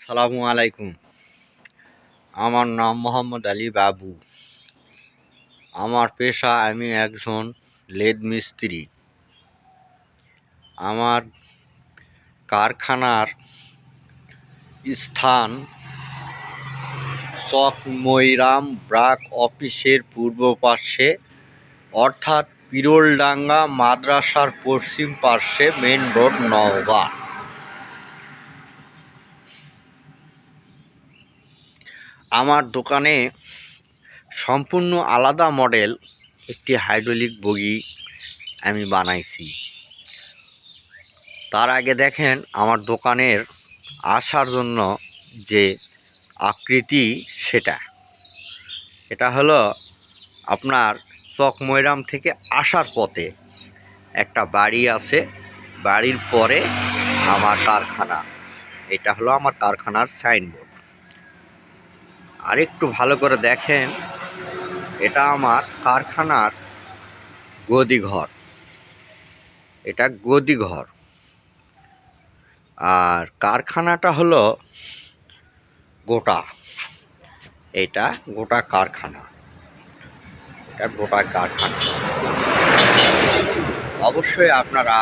সালামু আলাইকুম। আমার নাম মোহাম্মদ আলী বাবু। আমার পেশা, আমি একজন লেদ মিস্ত্রি। আমার কারখানার স্থান চক মৈরাম ব্রাক অফিসের পূর্ব পার্শ্বে, অর্থাৎ পিরোলডাঙ্গা মাদ্রাসার পশ্চিম পার্শ্বে, মেন রোড, নওগাঁ। আমার দোকানে সম্পূর্ণ আলাদা মডেল একটি হাইড্রোলিক বগি আমি বানাইছি। তার আগে দেখেন আমার দোকানের আসার জন্য যে আকৃতি, এটা হলো আপনার চক মৈরাম থেকে আসার পথে একটা বাড়ি আছে, বাড়ির পরে আমার কারখানা। এটা হলো আমার কারখানার সাইনবোর্ড। আর একটু ভালো করে দেখেন, এটা আমার কারখানার গদিঘর। এটা গদিঘর। আর কারখানাটা হলো গোটা। এটা গোটা কারখানা। অবশ্যই আপনারা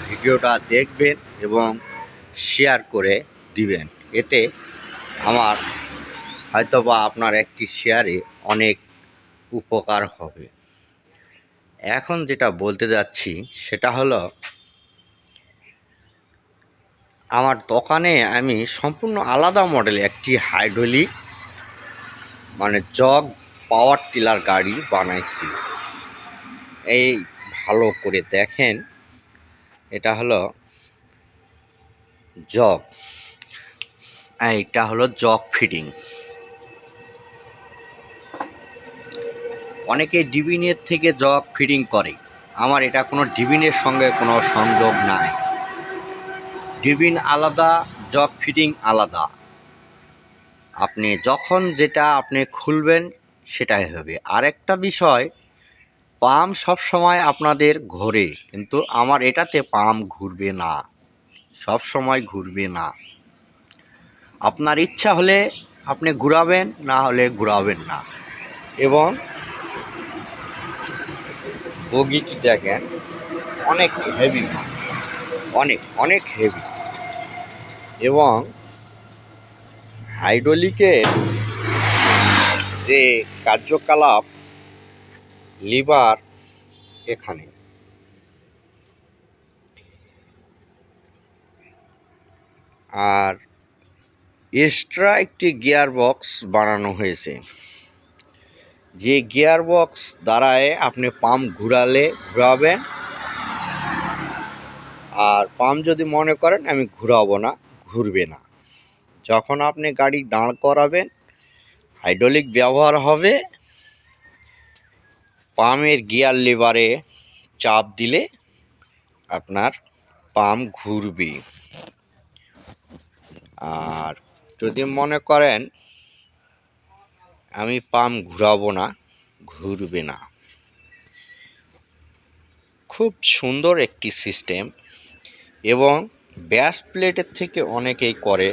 ভিডিওটা দেখবেন এবং শেয়ার করে দিবেন। এতে আমার হয়তোবা আপনার একটি শেয়ারে অনেক উপকার হবে। এখন যেটা বলতে যাচ্ছি সেটা হলো, আমার দোকানে আমি সম্পূর্ণ আলাদা মডেল একটি হাইড্রোলিক জগ পাওয়ার টিলার গাড়ি বানাইছি। এই ভালো করে দেখেন, এটা হলো জগ। এইটা হলো জগ ফিডিং। অনেকে ডিবিনের থেকে জগ ফিডিং করে। আমার এটা কোনো ডিবিনের সঙ্গে কোনো সংযোগ নাই। ডিবিন আলাদা, জগ ফিডিং আলাদা। আপনি যখন যেটা আপনি খুলবেন সেটাই হবে। আরেকটা বিষয়, পাম্প সবসময় আপনাদের ঘোরে, কিন্তু আমার এটাতে পাম্প ঘুরবে না, সব সময় ঘুরবে না। আপনার ইচ্ছা হলে আপনি ঘুরাবেন, না হলে ঘুরাবেন না। এবং বগিটি দেখেন, অনেক হেভি, অনেক হেভি। এবং হাইড্রোলিকের যে কার্যকলাপ, লিভার এখানে, আর এক্সট্রা একটি গিয়ার বক্স বানানো হয়েছে। যে গিয়ার বক্স দ্বারায় আপনি পাম্প ঘুরাবেন। আর পাম্প যদি মনে করেন আমি ঘুরাবো না, ঘুরবে না। যখন আপনি গাড়ি দাঁড় করাবেন, হাইড্রোলিক ব্যবহার হবে, পাম্পের গিয়ার লিভারে চাপ দিলে আপনার পাম্প ঘুরবে। আর যদি মনে করেন আমি পাম্প ঘুরাবো না, ঘুরবে না। খুব সুন্দর একটি সিস্টেম। এবং ব্যাস প্লেটের থেকে অনেকেই করে।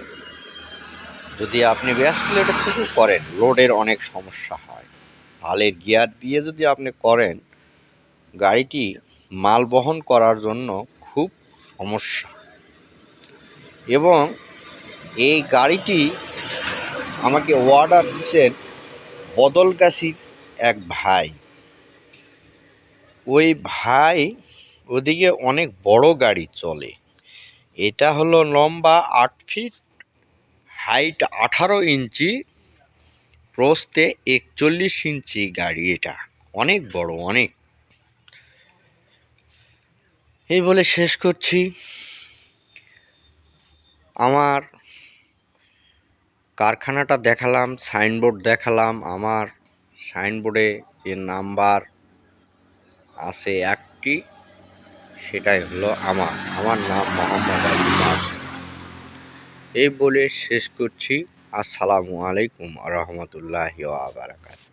যদি আপনি ব্যাস প্লেটের থেকে করেন, লোডের অনেক সমস্যা হয়। হালের গিয়ার দিয়ে যদি আপনি করেন, গাড়িটি মাল বহন করার জন্য খুব সমস্যা। এবং এই গাড়িটি আমাকে অর্ডার দিয়েছেন বদলগাছির এক ভাই। ওই ভাই ওদিকে অনেক বড় গাড়ি চলে। এটা হলো লম্বা 8 ফিট, হাইট 18 ইঞ্চি, প্রস্থে 41 ইঞ্চি গাড়ি। এটা অনেক বড়, অনেক। এই বলে শেষ করছি। আমার কারখানাটা দেখালাম, সাইনবোর্ড দেখালাম। আমার সাইনবোর্ডে যে নাম্বার আছে একটি, সেটাই হলো আমার নাম মোহাম্মদ আলী বাবু। এই বলে শেষ করছি। আসসালামু আলাইকুম রহমতুল্লাহি ওয়া বারাকাতুহু।